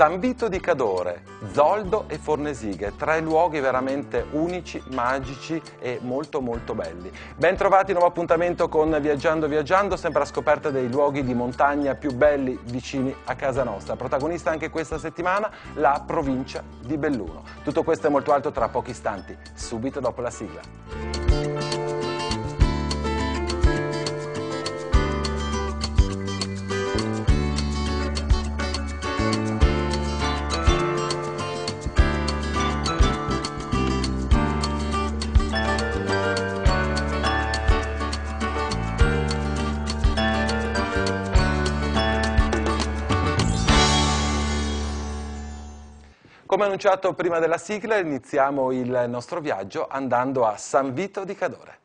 San Vito di Cadore, Zoldo e Fornesighe, tre luoghi veramente unici, magici e molto belli. Ben trovati, nuovo appuntamento con Viaggiando Viaggiando, sempre a scoperta dei luoghi di montagna più belli vicini a casa nostra. Protagonista anche questa settimana la provincia di Belluno. Tutto questo e molto altro tra pochi istanti, subito dopo la sigla. Come annunciato prima della sigla, iniziamo il nostro viaggio andando a San Vito di Cadore.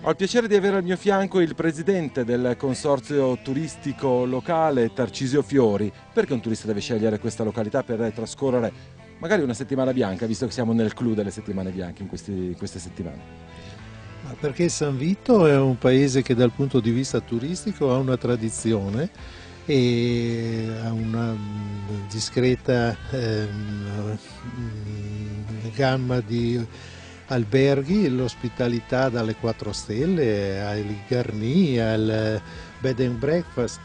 Ho il piacere di avere al mio fianco il presidente del consorzio turistico locale, Tarcisio Fiori. Perché un turista deve scegliere questa località per trascorrere magari una settimana bianca, visto che siamo nel clou delle settimane bianche in queste settimane? Ma perché San Vito è un paese che dal punto di vista turistico ha una tradizione e ha una discreta gamma di alberghi, l'ospitalità dalle 4 stelle ai Garni, al bed and breakfast,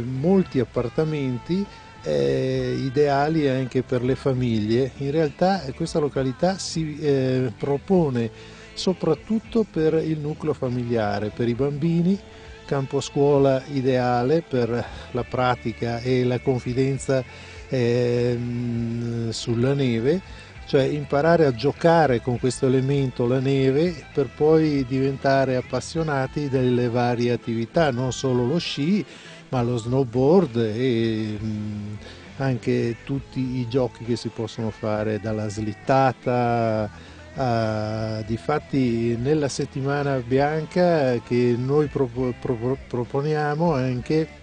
molti appartamenti ideali anche per le famiglie. In realtà questa località si propone soprattutto per il nucleo familiare, per i bambini, campo scuola ideale per la pratica e la confidenza sulla neve, cioè imparare a giocare con questo elemento, la neve, per poi diventare appassionati delle varie attività, non solo lo sci, ma lo snowboard e anche tutti i giochi che si possono fare, dalla slittata difatti nella settimana bianca che noi proponiamo anche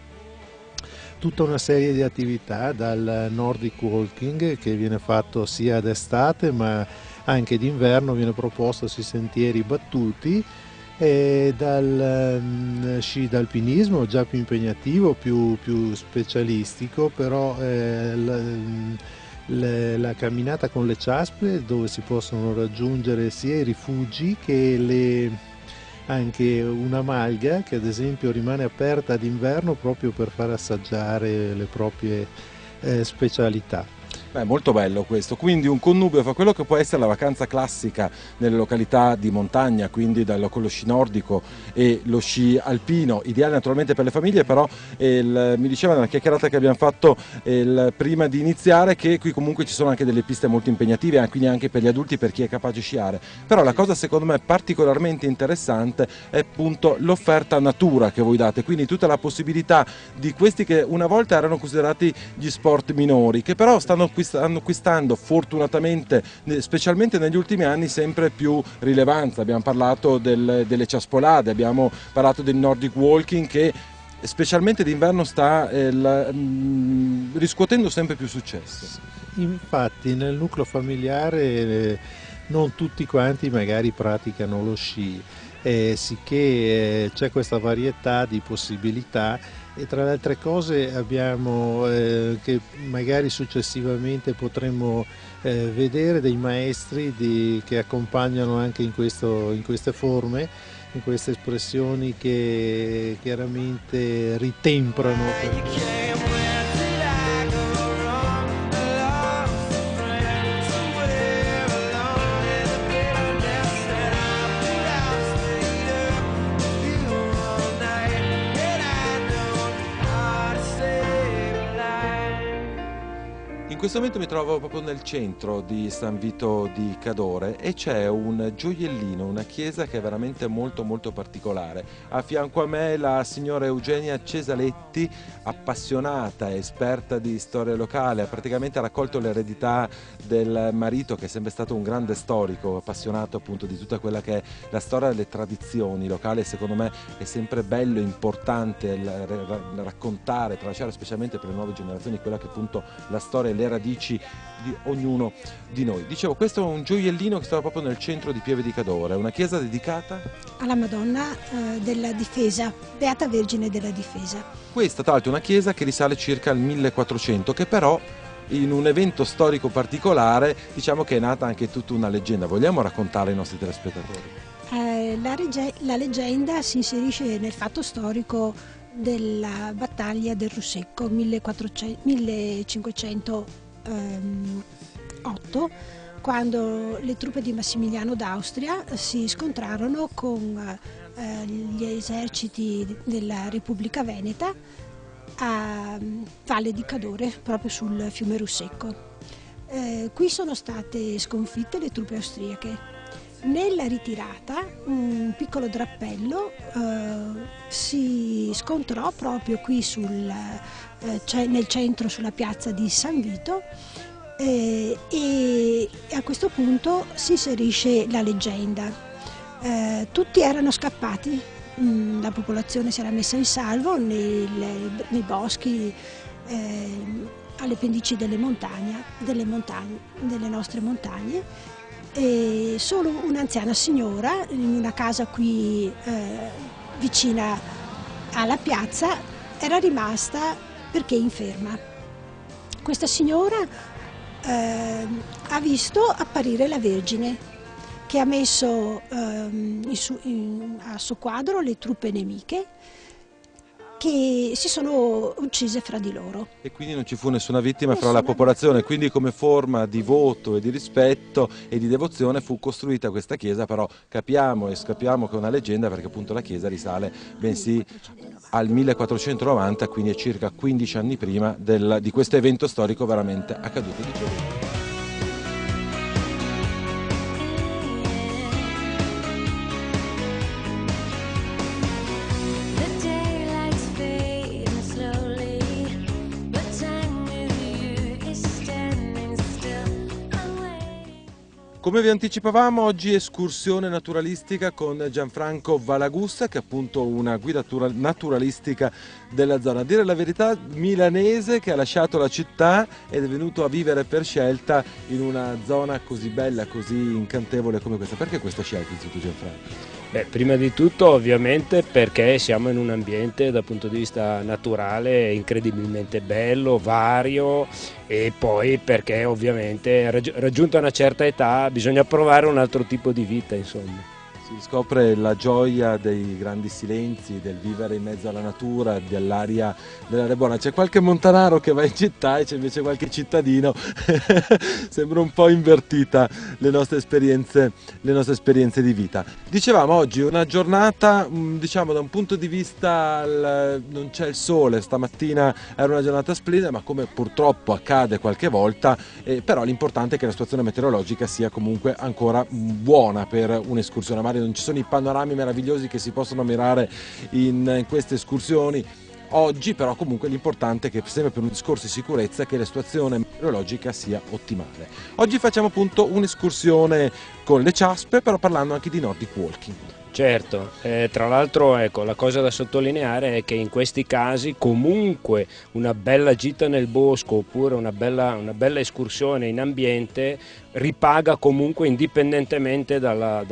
tutta una serie di attività, dal Nordic Walking che viene fatto sia d'estate ma anche d'inverno, viene proposto sui sentieri battuti, e dal sci d'alpinismo già più impegnativo, più specialistico, però la camminata con le ciaspe, dove si possono raggiungere sia i rifugi che anche una malga che ad esempio rimane aperta d'inverno proprio per far assaggiare le proprie specialità. Beh, molto bello questo, quindi un connubio fra quello che può essere la vacanza classica nelle località di montagna, quindi con lo sci nordico e lo sci alpino, ideale naturalmente per le famiglie, però mi diceva nella chiacchierata che abbiamo fatto prima di iniziare che qui comunque ci sono anche delle piste molto impegnative, quindi anche per gli adulti, per chi è capace di sciare. Però la cosa secondo me particolarmente interessante è appunto l'offerta natura che voi date, quindi tutta la possibilità di questi che una volta erano considerati gli sport minori, che però stanno acquistando fortunatamente, specialmente negli ultimi anni, sempre più rilevanza. Abbiamo parlato delle ciaspolade, abbiamo parlato del Nordic Walking che specialmente d'inverno sta riscuotendo sempre più successo. Infatti nel nucleo familiare non tutti quanti magari praticano lo sci, sicché c'è questa varietà di possibilità. E tra le altre cose abbiamo che magari successivamente potremmo vedere dei maestri che accompagnano anche in queste forme, in queste espressioni che chiaramente ritemprano. In questo momento mi trovo proprio nel centro di San Vito di Cadore e c'è un gioiellino, una chiesa che è veramente molto molto particolare. A fianco a me la signora Eugenia Cesaletti, appassionata e esperta di storia locale, ha praticamente raccolto l'eredità del marito, che è sempre stato un grande storico, appassionato appunto di tutta quella che è la storia delle tradizioni locali. Secondo me è sempre bello e importante raccontare, tralasciare specialmente per le nuove generazioni quella che è appunto la storia e le radici di ognuno di noi. Dicevo, questo è un gioiellino che stava proprio nel centro di Pieve di Cadore, una chiesa dedicata alla Madonna della Difesa, Beata Vergine della Difesa. Questa tra l'altro è una chiesa che risale circa al 1400, che però in un evento storico particolare diciamo che è nata anche tutta una leggenda. Vogliamo raccontare ai nostri telespettatori? La leggenda si inserisce nel fatto storico della battaglia del Russecco 1508, quando le truppe di Massimiliano d'Austria si scontrarono con gli eserciti della Repubblica Veneta a Valle di Cadore, proprio sul fiume Russecco. Qui sono state sconfitte le truppe austriache. Nella ritirata un piccolo drappello si scontrò proprio qui nel centro, sulla piazza di San Vito, e a questo punto si inserisce la leggenda. Tutti erano scappati, la popolazione si era messa in salvo nei boschi, alle pendici delle nostre montagne. E solo un'anziana signora in una casa qui vicina alla piazza era rimasta perché inferma. Questa signora ha visto apparire la Vergine, che ha messo a soqquadro le truppe nemiche, che si sono uccise fra di loro. E quindi non ci fu nessuna vittima fra la popolazione, quindi come forma di voto e di rispetto e di devozione fu costruita questa chiesa, però capiamo che è una leggenda perché appunto la chiesa risale bensì al 1490, quindi è circa 15 anni prima di questo evento storico veramente accaduto di giorno. Come vi anticipavamo, oggi escursione naturalistica con Gianfranco Valagussa, che è appunto una guida naturalistica della zona. A dire la verità, milanese, che ha lasciato la città ed è venuto a vivere per scelta in una zona così bella, così incantevole come questa. Perché questa scelta, innanzitutto, Gianfranco? Beh, prima di tutto ovviamente perché siamo in un ambiente dal punto di vista naturale incredibilmente bello, vario, e poi perché ovviamente raggiunta una certa età bisogna provare un altro tipo di vita, insomma. Si scopre la gioia dei grandi silenzi, del vivere in mezzo alla natura, dell'aria buona. C'è qualche montanaro che va in città e c'è invece qualche cittadino. Sembra un po' invertita le nostre esperienze di vita. Dicevamo, oggi una giornata, diciamo da un punto di vista, non c'è il sole, stamattina era una giornata splendida, ma come purtroppo accade qualche volta, però l'importante è che la situazione meteorologica sia comunque ancora buona per un'escursione. Magari non ci sono i panorami meravigliosi che si possono ammirare in queste escursioni oggi, però comunque l'importante è che sempre per un discorso di sicurezza che la situazione meteorologica sia ottimale. Oggi facciamo appunto un'escursione con le ciaspe, però parlando anche di Nordic Walking. Certo, tra l'altro ecco, la cosa da sottolineare è che in questi casi comunque una bella gita nel bosco oppure una bella escursione in ambiente ripaga comunque indipendentemente dalla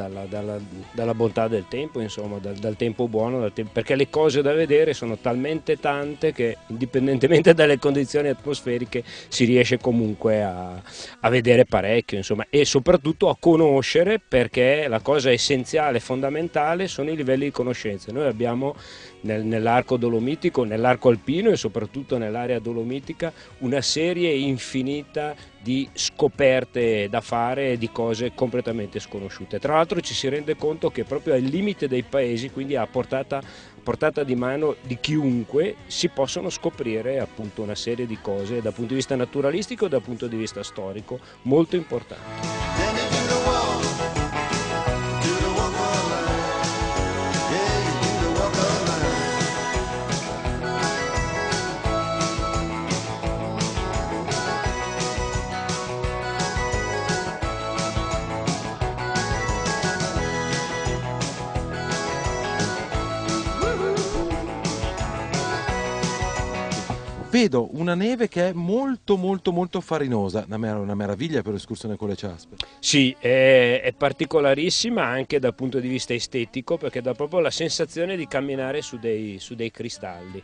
bontà del tempo, insomma, dal tempo buono, perché le cose da vedere sono talmente tante che indipendentemente dalle condizioni atmosferiche si riesce comunque a vedere parecchio, insomma, e soprattutto a conoscere, perché la cosa essenziale, fondamentale fondamentale sono i livelli di conoscenza. Noi abbiamo nell'arco dolomitico, nell'arco alpino e soprattutto nell'area dolomitica una serie infinita di scoperte da fare, di cose completamente sconosciute. Tra l'altro ci si rende conto che proprio al limite dei paesi, quindi a portata di mano di chiunque, si possono scoprire appunto una serie di cose dal punto di vista naturalistico e dal punto di vista storico molto importanti. Vedo una neve che è molto farinosa, una meraviglia per l'escursione con le ciaspe. Sì, è particolarissima anche dal punto di vista estetico, perché dà proprio la sensazione di camminare su dei cristalli.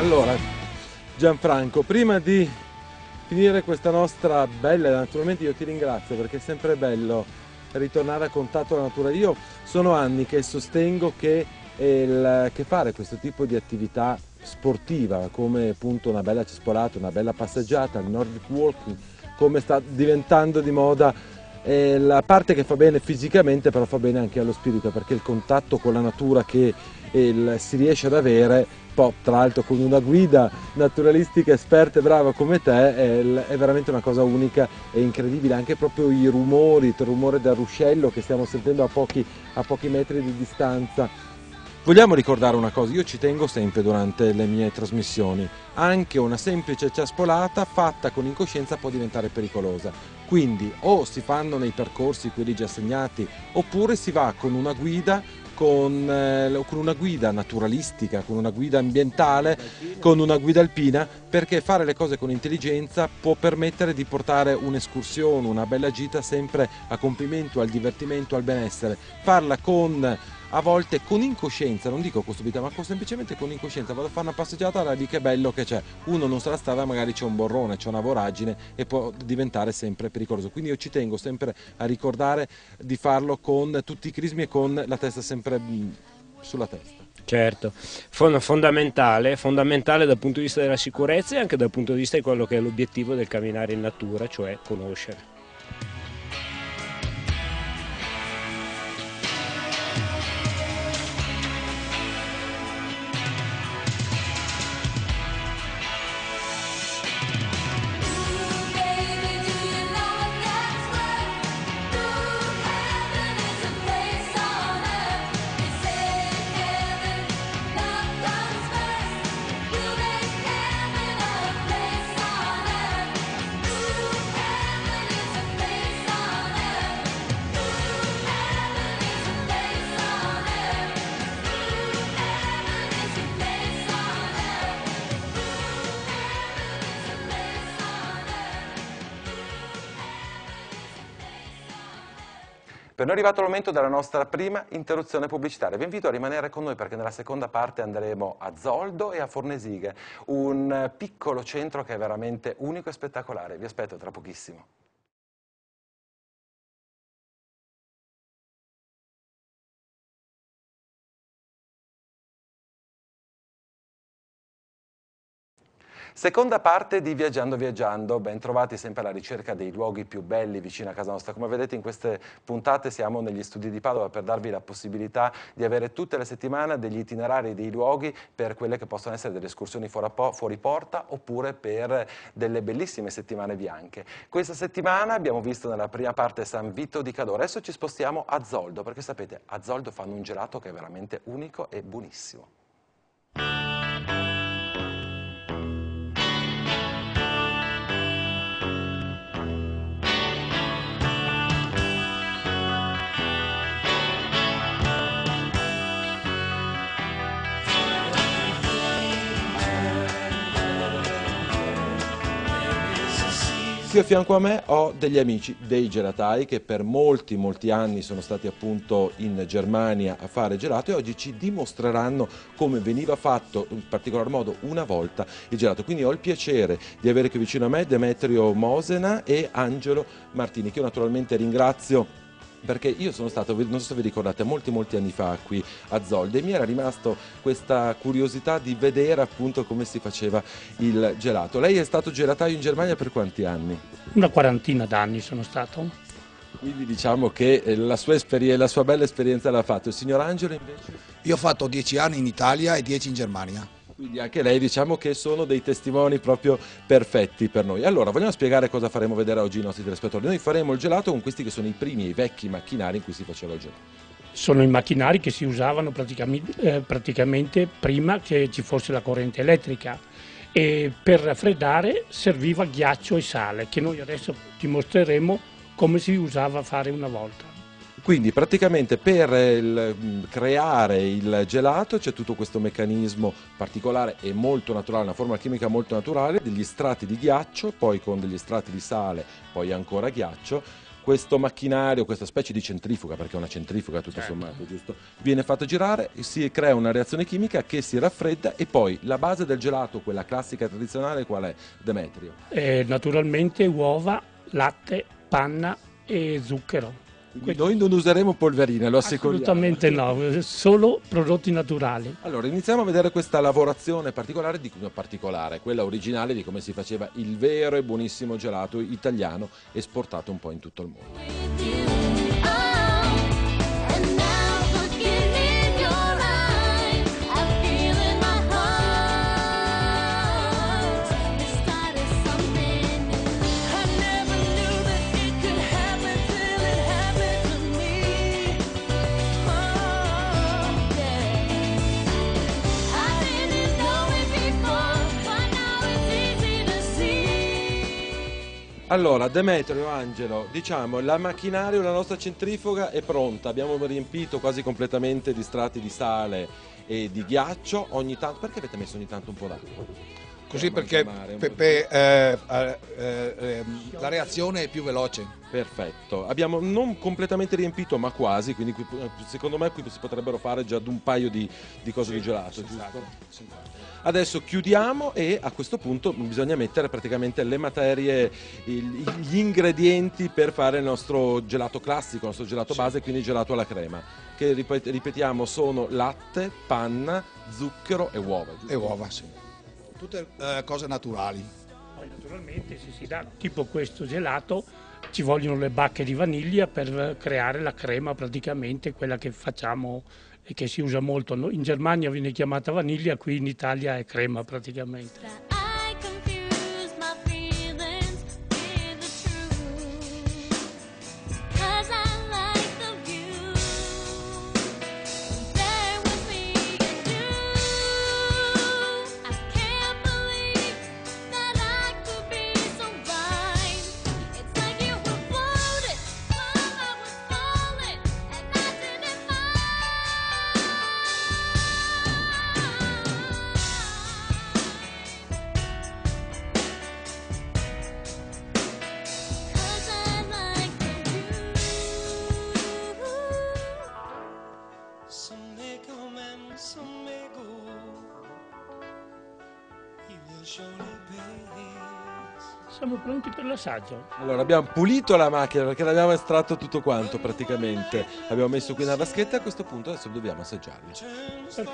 Allora, Gianfranco, prima di finire questa nostra bella, naturalmente io ti ringrazio perché è sempre bello ritornare a contatto con la natura. Io sono anni che sostengo che fare questo tipo di attività sportiva, come appunto una bella cespolata, una bella passeggiata, il Nordic Walking, come sta diventando di moda, la parte che fa bene fisicamente però fa bene anche allo spirito, perché il contatto con la natura che si riesce ad avere, tra l'altro con una guida naturalistica esperta e brava come te, è veramente una cosa unica e incredibile. Anche proprio i rumori, il rumore del ruscello che stiamo sentendo a pochi metri di distanza. Vogliamo ricordare una cosa, io ci tengo sempre durante le mie trasmissioni, anche una semplice ciaspolata fatta con incoscienza può diventare pericolosa, quindi o si fanno nei percorsi quelli già segnati oppure si va con una guida, con una guida naturalistica, con una guida ambientale, con una guida alpina, perché fare le cose con intelligenza può permettere di portare un'escursione, una bella gita sempre a compimento, al divertimento, al benessere. Farla a volte con incoscienza, non dico con stupidità, ma semplicemente con incoscienza. Vado a fare una passeggiata, allora lì che bello che c'è. Uno non sa la strada, magari c'è un borrone, c'è una voragine e può diventare sempre pericoloso. Quindi io ci tengo sempre a ricordare di farlo con tutti i crismi e con la testa sempre sulla testa. Certo, fondamentale dal punto di vista della sicurezza e anche dal punto di vista di quello che è l'obiettivo del camminare in natura, cioè conoscere. Per noi è arrivato il momento della nostra prima interruzione pubblicitaria. Vi invito a rimanere con noi perché nella seconda parte andremo a Zoldo e a Fornesighe, un piccolo centro che è veramente unico e spettacolare. Vi aspetto tra pochissimo. Seconda parte di Viaggiando Viaggiando, ben trovati sempre alla ricerca dei luoghi più belli vicino a casa nostra. Come vedete in queste puntate siamo negli studi di Padova per darvi la possibilità di avere tutte le settimane degli itinerari dei luoghi per quelle che possono essere delle escursioni fuori porta oppure per delle bellissime settimane bianche. Questa settimana abbiamo visto nella prima parte San Vito di Cadore, adesso ci spostiamo a Zoldo perché sapete a Zoldo fanno un gelato che è veramente unico e buonissimo. qui a fianco a me ho degli amici, dei gelatai, che per molti anni sono stati appunto in Germania a fare gelato e oggi ci dimostreranno come veniva fatto, in particolar modo una volta, il gelato. Quindi ho il piacere di avere qui vicino a me Demetrio Mosena e Angelo Martini, che io naturalmente ringrazio, perché io sono stato, non so se vi ricordate, molti anni fa qui a Zolde e mi era rimasto questa curiosità di vedere appunto come si faceva il gelato. Lei è stato gelataio in Germania per quanti anni? Una quarantina d'anni sono stato. Quindi diciamo che la sua bella esperienza l'ha fatto. Il signor Angelo invece? Io ho fatto 10 anni in Italia e 10 in Germania. Quindi anche lei, diciamo che sono dei testimoni proprio perfetti per noi. Allora, vogliamo spiegare cosa faremo vedere oggi ai nostri telespettatori. Noi faremo il gelato con questi che sono i primi e i vecchi macchinari in cui si faceva il gelato. Sono i macchinari che si usavano praticamente prima che ci fosse la corrente elettrica, e per raffreddare serviva ghiaccio e sale, che noi adesso dimostreremo come si usava a fare una volta. Quindi praticamente per creare il gelato c'è tutto questo meccanismo particolare e molto naturale, una formula chimica molto naturale, degli strati di ghiaccio, poi con degli strati di sale, poi ancora ghiaccio. Questo macchinario, questa specie di centrifuga, perché è una centrifuga tutto sommato, giusto? Viene fatto girare, si crea una reazione chimica che si raffredda e poi la base del gelato, quella classica e tradizionale, qual è, Demetrio? Naturalmente uova, latte, panna e zucchero. Noi non useremo polverine, lo assicuriamo. Assolutamente no, solo prodotti naturali. Allora, iniziamo a vedere questa lavorazione particolare, quella originale di come si faceva il vero e buonissimo gelato italiano esportato un po' in tutto il mondo. Allora, Demetrio, Angelo, diciamo, la macchinario, la nostra centrifuga è pronta, abbiamo riempito quasi completamente di strati di sale e di ghiaccio, ogni tanto, perché avete messo ogni tanto un po' d'acqua? Così perché la reazione è più veloce. Perfetto, abbiamo non completamente riempito ma quasi, quindi secondo me qui si potrebbero fare già un paio di cose di gelato, giusto? Adesso chiudiamo e a questo punto bisogna mettere praticamente le materie, gli ingredienti per fare il nostro gelato classico, il nostro gelato base, quindi gelato alla crema, che ripetiamo sono latte, panna, zucchero e uova. Giusto? E uova, sì. Tutte cose naturali. Poi naturalmente se si dà tipo questo gelato ci vogliono le bacche di vaniglia per creare la crema, praticamente quella che facciamo e che si usa molto. In Germania viene chiamata vaniglia, qui in Italia è crema praticamente. Siamo pronti per l'assaggio. Allora, abbiamo pulito la macchina perché l'abbiamo estratto tutto quanto praticamente. L'abbiamo messo qui nella vaschetta e a questo punto adesso dobbiamo assaggiarlo. Perfetto.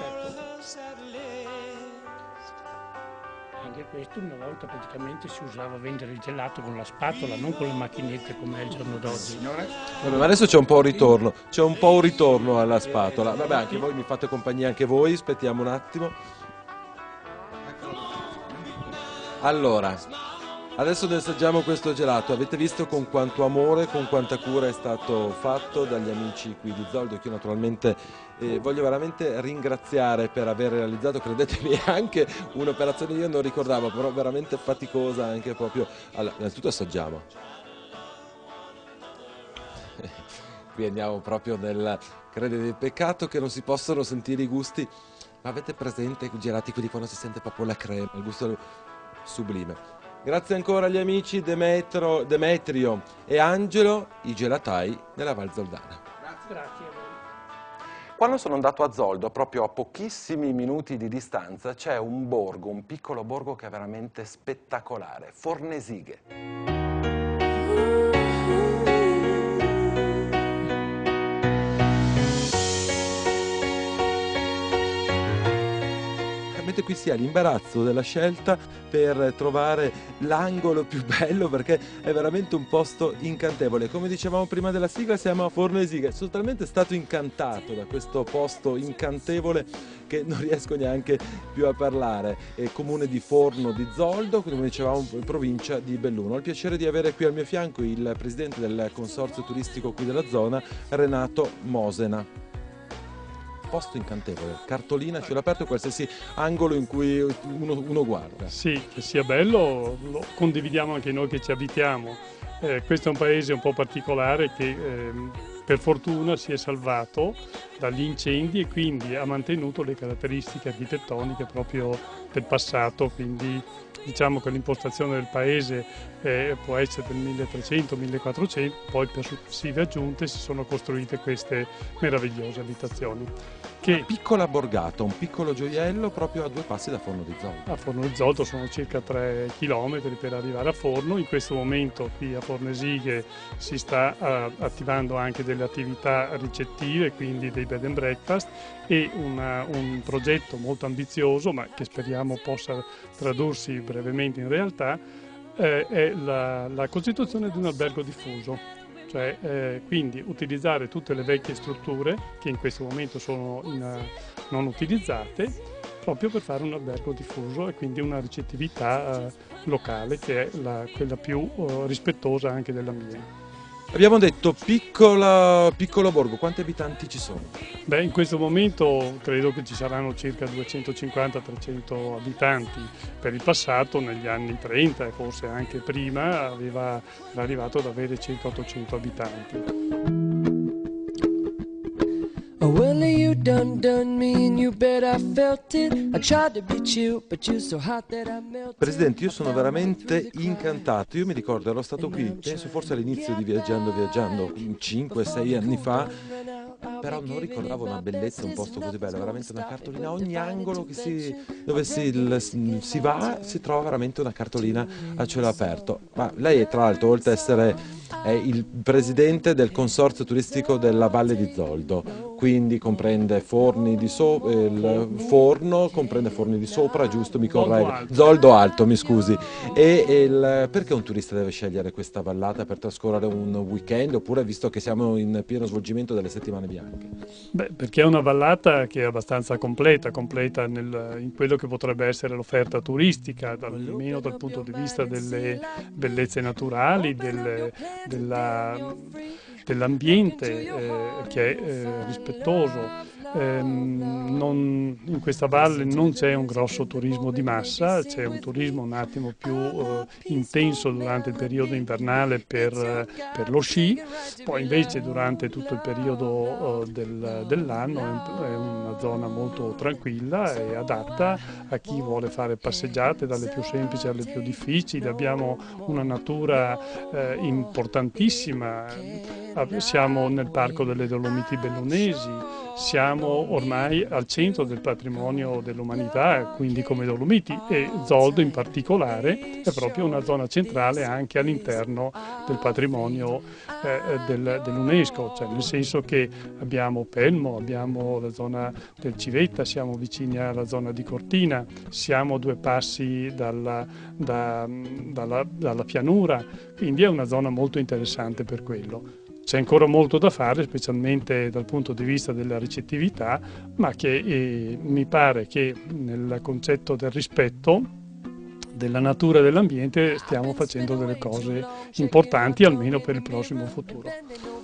Anche questo una volta praticamente si usava a vendere il gelato con la spatola, non con le macchinette come è il giorno d'oggi. Vabbè, ma adesso c'è un po' un ritorno, alla spatola. Vabbè, anche voi mi fate compagnia, anche voi, aspettiamo un attimo. Allora, adesso ne assaggiamo questo gelato. Avete visto con quanto amore, con quanta cura è stato fatto dagli amici qui di Zoldo, che io naturalmente voglio veramente ringraziare per aver realizzato, credetemi, anche un'operazione io non ricordavo, però veramente faticosa anche proprio. Allora, innanzitutto assaggiamo. Qui andiamo proprio nel credere del peccato che non si possono sentire i gusti, ma avete presente i gelati quelli quando si sente proprio la crema, il gusto sublime. Grazie ancora agli amici Demetrio e Angelo, i gelatai della Val Zoldana. Grazie. Quando sono andato a Zoldo, proprio a pochissimi minuti di distanza, c'è un borgo, un piccolo borgo che è veramente spettacolare, Fornesighe. Qui si ha l'imbarazzo della scelta per trovare l'angolo più bello, perché è veramente un posto incantevole. Come dicevamo prima della sigla, siamo a Fornesighe. Sono talmente stato incantato da questo posto incantevole che non riesco neanche più a parlare. È comune di Forno di Zoldo, come dicevamo, in provincia di Belluno. Ho il piacere di avere qui al mio fianco il presidente del consorzio turistico qui della zona, Renato Mosena. Posto incantevole, cartolina, cielo aperto, qualsiasi angolo in cui uno guarda. Sì, che sia bello, lo condividiamo anche noi che ci abitiamo. Questo è un paese un po' particolare che per fortuna si è salvato dagli incendi e quindi ha mantenuto le caratteristiche architettoniche proprio del passato, quindi diciamo che l'impostazione del paese può essere del 1300-1400, poi per successive aggiunte si sono costruite queste meravigliose abitazioni. Una piccola borgata, un piccolo gioiello proprio a 2 passi da Forno di Zoldo. A Forno di Zoldo sono circa 3 chilometri per arrivare a Forno. In questo momento qui a Fornesighe si sta attivando anche delle attività ricettive, quindi dei bed and breakfast, e un progetto molto ambizioso, ma che speriamo possa tradursi brevemente in realtà, è la costituzione di un albergo diffuso. Cioè, quindi utilizzare tutte le vecchie strutture che in questo momento sono non utilizzate, proprio per fare un albergo diffuso e quindi una ricettività locale che è quella più rispettosa anche dell'ambiente. Abbiamo detto piccolo borgo, quanti abitanti ci sono? Beh, in questo momento credo che ci saranno circa 250-300 abitanti. Per il passato, negli anni 30 e forse anche prima, era arrivato ad avere circa 800 abitanti. Presidente, io sono veramente incantato. Io mi ricordo, ero stato qui, penso forse all'inizio di Viaggiando, 5-6 anni fa, però non ricordavo una bellezza, un posto così bello, veramente una cartolina, ogni angolo dove si va si trova veramente una cartolina a cielo aperto. Ma lei tra l'altro, oltre ad essere il presidente del consorzio turistico della Valle di Zoldo, quindi comprende Forni di Forno, comprende Forni di Sopra, giusto, mi correggo, Zoldo Alto, mi scusi. Perché un turista deve scegliere questa vallata per trascorrere un weekend, oppure visto che siamo in pieno svolgimento delle settimane bianche? Beh, perché è una vallata che è abbastanza completa in quello che potrebbe essere l'offerta turistica, almeno dal punto di vista delle bellezze naturali, dell'ambiente che è rispettoso. In questa valle non c'è un grosso turismo di massa, c'è un turismo un attimo più intenso durante il periodo invernale per lo sci, poi invece durante tutto il periodo dell'anno è una zona molto tranquilla e adatta a chi vuole fare passeggiate dalle più semplici alle più difficili. Abbiamo una natura importantissima, siamo nel Parco delle Dolomiti Bellunesi, siamo ormai al centro del patrimonio dell'umanità, quindi come Dolomiti, e Zoldo in particolare è proprio una zona centrale anche all'interno del patrimonio dell'UNESCO, cioè nel senso che abbiamo Pelmo, abbiamo la zona del Civetta, siamo vicini alla zona di Cortina, siamo a 2 passi dalla pianura, quindi è una zona molto interessante per quello. C'è ancora molto da fare, specialmente dal punto di vista della ricettività, ma che mi pare che nel concetto del rispetto della natura e dell'ambiente stiamo facendo delle cose importanti, almeno per il prossimo futuro.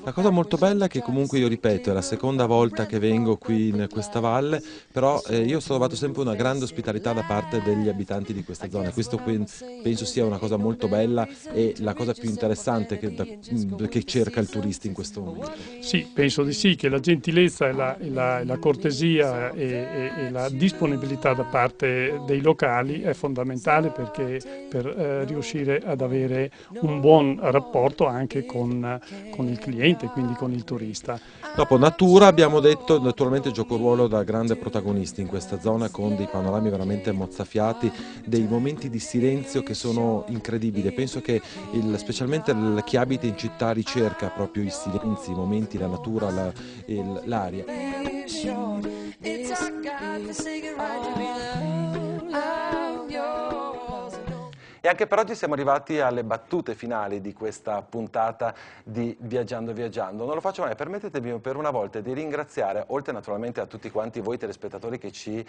La cosa molto bella è che comunque, io ripeto, è la seconda volta che vengo qui in questa valle, però io ho trovato sempre una grande ospitalità da parte degli abitanti di questa zona. Questo penso sia una cosa molto bella e la cosa più interessante che cerca il turista in questo momento. Sì, penso di sì, che la gentilezza e la cortesia e la disponibilità da parte dei locali è fondamentale per riuscire ad avere un buon rapporto anche con il cliente, quindi con il turista. Dopo natura, abbiamo detto, naturalmente gioco un ruolo da grande protagonista in questa zona, con dei panorami veramente mozzafiati, dei momenti di silenzio che sono incredibili. Penso che specialmente chi abita in città ricerca proprio i silenzi, i momenti, la natura, l'aria. E anche per oggi siamo arrivati alle battute finali di questa puntata di Viaggiando Viaggiando. Non lo faccio mai, permettetemi per una volta di ringraziare, oltre naturalmente a tutti quanti voi telespettatori che ci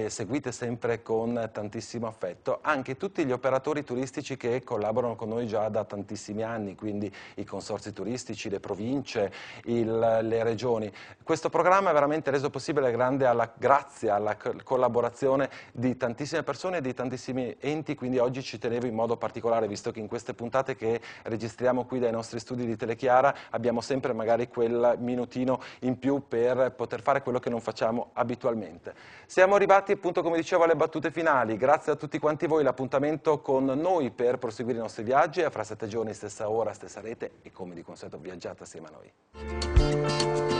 seguite sempre con tantissimo affetto, anche tutti gli operatori turistici che collaborano con noi già da tantissimi anni, quindi i consorzi turistici, le province, le regioni. Questo programma è veramente reso possibile grazie alla collaborazione di tantissime persone e di tantissimi enti, quindi oggi ci tenevo in modo particolare, visto che in queste puntate che registriamo qui dai nostri studi di Telechiara abbiamo sempre magari quel minutino in più per poter fare quello che non facciamo abitualmente. Siamo arrivati appunto, come dicevo, alle battute finali. Grazie a tutti quanti voi, l'appuntamento con noi per proseguire i nostri viaggi è fra 7 giorni, stessa ora, stessa rete, e come di consueto viaggiate assieme a noi.